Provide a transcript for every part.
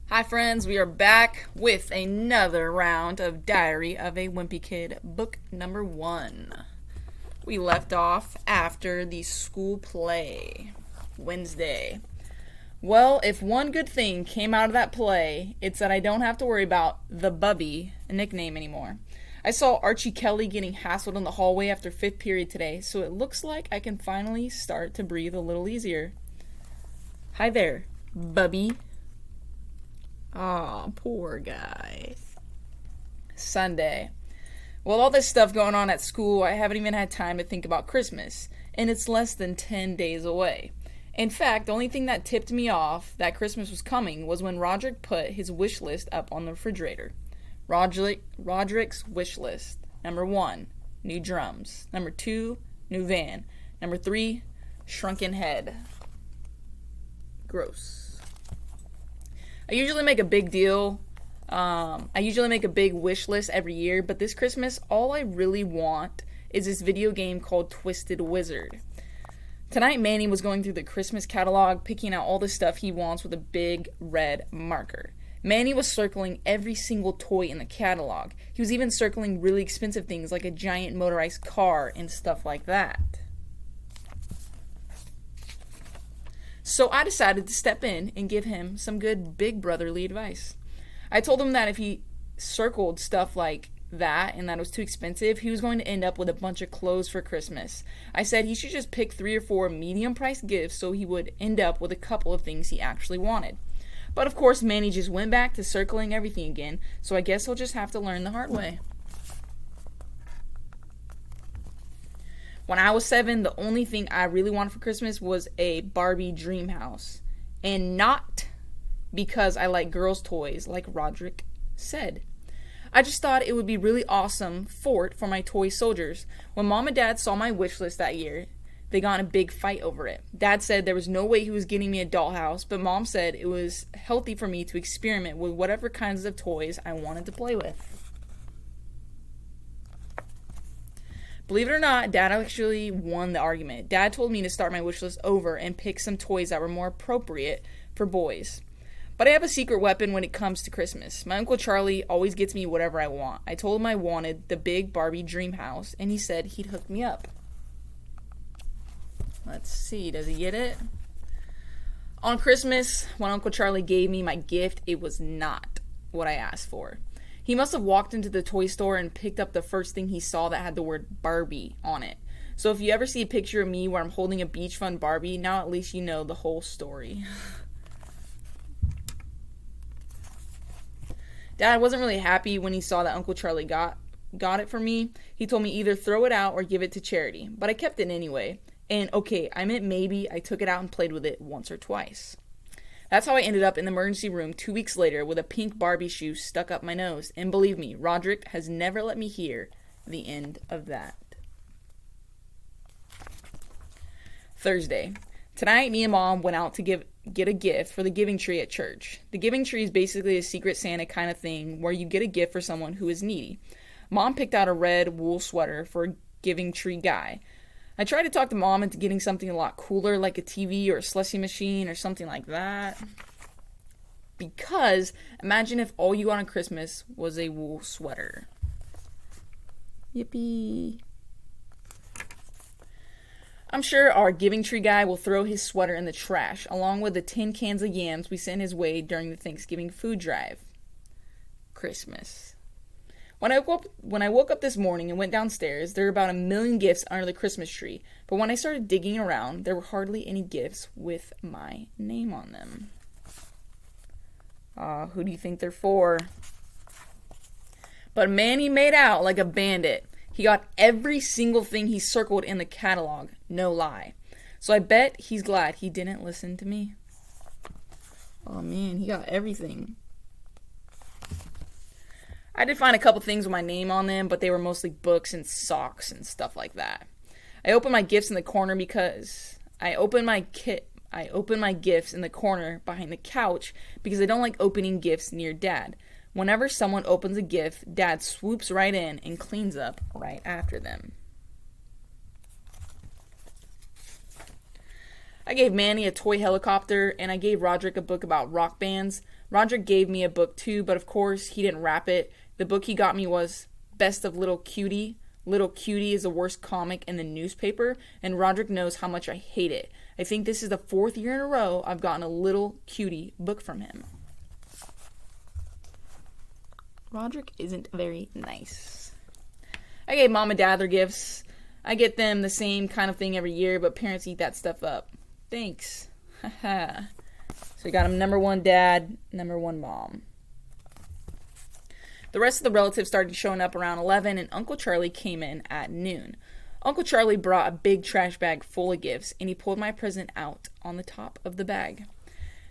Hi, friends. We are back with another round of Diary of a Wimpy Kid, book number 1. We left off after the school play, Wednesday. Well, if one good thing came out of that play, it's that I don't have to worry about the Bubby, a nickname, anymore. I saw Archie Kelly getting hassled in the hallway after 5th period today, so it looks like I can finally start to breathe a little easier. Hi there, Bubby. Aw, poor guy. Sunday. Well, all this stuff going on at school, I haven't even had time to think about Christmas, and it's less than 10 days away. In fact, the only thing that tipped me off that Christmas was coming was when Roderick put his wish list up on the refrigerator. Roderick's wish list. Number 1, new drums. Number 2, new van. Number 3, shrunken head. Gross. I usually make a big wish list every year, but this Christmas, all I really want is this video game called Twisted Wizard. Tonight, Manny was going through the Christmas catalog, picking out all the stuff he wants with a big red marker. Manny was circling every single toy in the catalog. He was even circling really expensive things like a giant motorized car and stuff like that. So I decided to step in and give him some good big brotherly advice. I told him that if he circled stuff like that and that it was too expensive, he was going to end up with a bunch of clothes for Christmas. I said he should just pick 3 or 4 medium-priced gifts so he would end up with a couple of things he actually wanted. But of course, Manny just went back to circling everything again, so I guess he'll just have to learn the hard way. When I was 7, the only thing I really wanted for Christmas was a Barbie dream house. And not because I like girls' toys, like Roderick said. I just thought it would be really awesome fort for my toy soldiers. When Mom and Dad saw my wish list that year, they got in a big fight over it. Dad said there was no way he was getting me a dollhouse, but Mom said it was healthy for me to experiment with whatever kinds of toys I wanted to play with. Believe it or not, Dad actually won the argument. Dad told me to start my wish list over and pick some toys that were more appropriate for boys. But I have a secret weapon when it comes to Christmas. My Uncle Charlie always gets me whatever I want. I told him I wanted the big Barbie dream house, and he said he'd hook me up. Let's see, does he get it? On Christmas, when Uncle Charlie gave me my gift, it was not what I asked for. He must have walked into the toy store and picked up the first thing he saw that had the word Barbie on it. So if you ever see a picture of me where I'm holding a beach fun Barbie, now at least you know the whole story. Dad wasn't really happy when he saw that Uncle Charlie got it for me. He told me either throw it out or give it to charity, but I kept it anyway. And okay, I meant maybe I took it out and played with it once or twice. That's how I ended up in the emergency room 2 weeks later with a pink Barbie shoe stuck up my nose. And believe me, Roderick has never let me hear the end of that. Thursday. Tonight, me and Mom went out to get a gift for the giving tree at church. The giving tree is basically a Secret Santa kind of thing where you get a gift for someone who is needy. Mom picked out a red wool sweater for a giving tree guy. I tried to talk to Mom into getting something a lot cooler, like a TV or a slushy machine or something like that. Because imagine if all you got on Christmas was a wool sweater. Yippee. I'm sure our giving tree guy will throw his sweater in the trash, along with the 10 cans of yams we sent his way during the Thanksgiving food drive. Christmas. When I woke up this morning and went downstairs, there were about 1 million gifts under the Christmas tree. But when I started digging around, there were hardly any gifts with my name on them. Who do you think they're for? But Manny made out like a bandit. He got every single thing he circled in the catalog. No lie. So I bet he's glad he didn't listen to me. Oh man, he got everything. I did find a couple things with my name on them, but they were mostly books and socks and stuff like that. I opened my gifts in the corner because I open my gifts in the corner behind the couch because I don't like opening gifts near Dad. Whenever someone opens a gift, Dad swoops right in and cleans up right after them. I gave Manny a toy helicopter, and I gave Roderick a book about rock bands. Roderick gave me a book too, but of course he didn't wrap it. The book he got me was Best of Little Cutie. Little Cutie is the worst comic in the newspaper, and Roderick knows how much I hate it. I think this is the 4th year in a row I've gotten a Little Cutie book from him. Roderick isn't very nice. I gave Mom and Dad their gifts. I get them the same kind of thing every year, but parents eat that stuff up. Thanks. Haha. So we got him number 1 dad, number 1 mom. The rest of the relatives started showing up around 11, and Uncle Charlie came in at noon. Uncle Charlie brought a big trash bag full of gifts, and he pulled my present out on the top of the bag.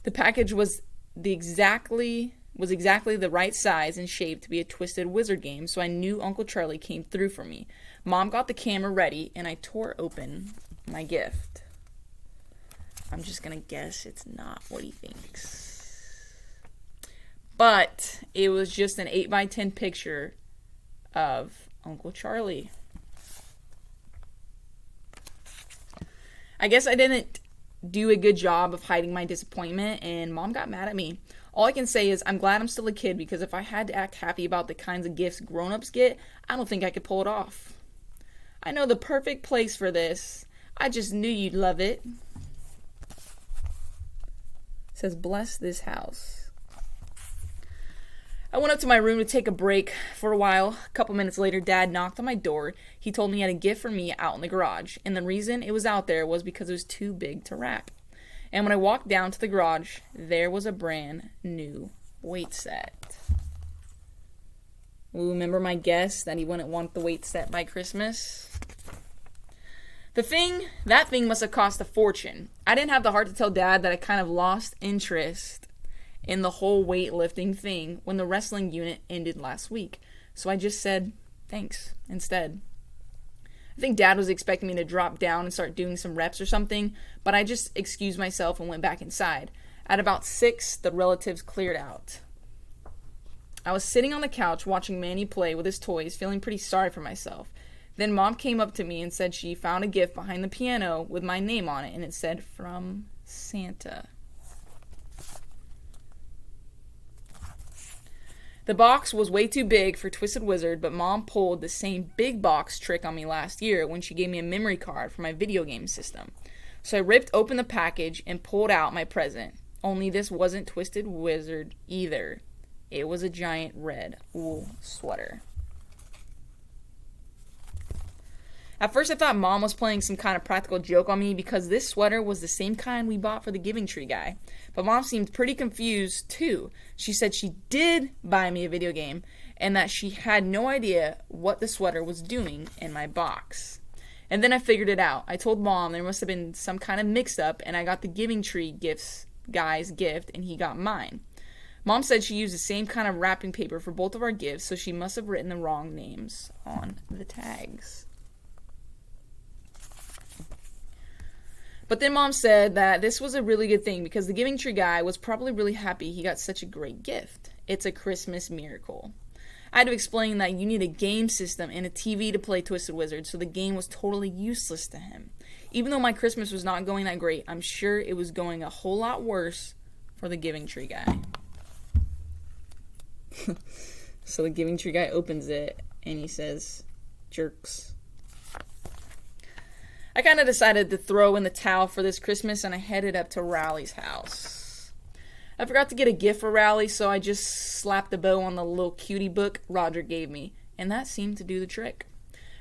The package was exactly the right size and shape to be a Twisted Wizard game, so I knew Uncle Charlie came through for me. Mom got the camera ready, and I tore open my gift. I'm just going to guess it's not what he thinks. But it was just an 8x10 picture of Uncle Charlie. I guess I didn't do a good job of hiding my disappointment, and Mom got mad at me. All I can say is I'm glad I'm still a kid, because if I had to act happy about the kinds of gifts grown-ups get, I don't think I could pull it off. I know the perfect place for this. I just knew you'd love it. It says, bless this house. I went up to my room to take a break for a while. A couple minutes later, Dad knocked on my door. He told me he had a gift for me out in the garage, and the reason it was out there was because it was too big to wrap. And when I walked down to the garage, there was a brand new weight set. Ooh, remember my guess that he wouldn't want the weight set by Christmas? That thing must have cost a fortune. I didn't have the heart to tell Dad that I kind of lost interest in the whole weightlifting thing when the wrestling unit ended last week. So I just said thanks instead. I think Dad was expecting me to drop down and start doing some reps or something, but I just excused myself and went back inside. At about 6, the relatives cleared out. I was sitting on the couch watching Manny play with his toys, feeling pretty sorry for myself. Then Mom came up to me and said she found a gift behind the piano with my name on it, and it said, "From Santa." The box was way too big for Twisted Wizard, but Mom pulled the same big box trick on me last year when she gave me a memory card for my video game system. So I ripped open the package and pulled out my present. Only this wasn't Twisted Wizard either. It was a giant red wool sweater. At first I thought Mom was playing some kind of practical joke on me because this sweater was the same kind we bought for the Giving Tree guy. But Mom seemed pretty confused too. She said she did buy me a video game and that she had no idea what the sweater was doing in my box. And then I figured it out. I told Mom there must have been some kind of mix-up, and I got the Giving Tree guy's gift and he got mine. Mom said she used the same kind of wrapping paper for both of our gifts, so she must have written the wrong names on the tags. But then Mom said that this was a really good thing because the Giving Tree guy was probably really happy he got such a great gift. It's a Christmas miracle. I had to explain that you need a game system and a TV to play Twisted Wizard, so the game was totally useless to him. Even though my Christmas was not going that great, I'm sure it was going a whole lot worse for the Giving Tree guy. So the Giving Tree guy opens it and he says, "Jerks." I kind of decided to throw in the towel for this Christmas, and I headed up to Riley's house. I forgot to get a gift for Riley, so I just slapped a bow on the little cutie book Roger gave me, and that seemed to do the trick.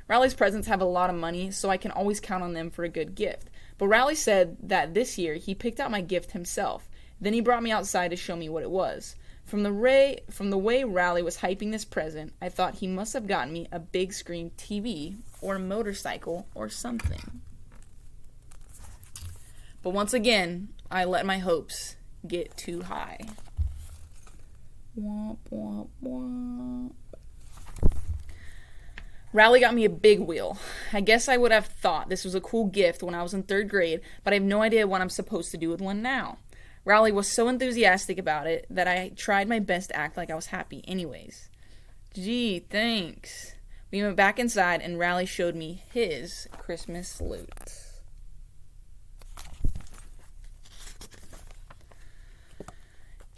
Riley's presents have a lot of money, so I can always count on them for a good gift. But Riley said that this year he picked out my gift himself. Then he brought me outside to show me what it was. From the way Riley was hyping this present, I thought he must have gotten me a big screen TV or a motorcycle or something. But once again, I let my hopes get too high. Womp, womp, womp. Riley got me a big wheel. I guess I would have thought this was a cool gift when I was in 3rd grade, but I have no idea what I'm supposed to do with one now. Riley was so enthusiastic about it that I tried my best to act like I was happy anyways. Gee, thanks. We went back inside and Riley showed me his Christmas loot.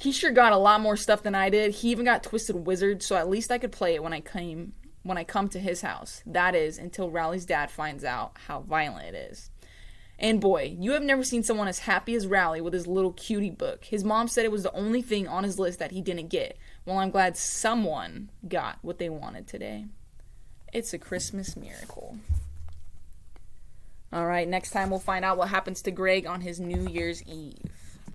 He sure got a lot more stuff than I did. He even got Twisted Wizard, so at least I could play it when I come to his house. That is, until Rowley's dad finds out how violent it is. And boy, you have never seen someone as happy as Rowley with his little cutie book. His mom said it was the only thing on his list that he didn't get. Well, I'm glad someone got what they wanted today. It's a Christmas miracle. Alright, next time we'll find out what happens to Greg on his New Year's Eve.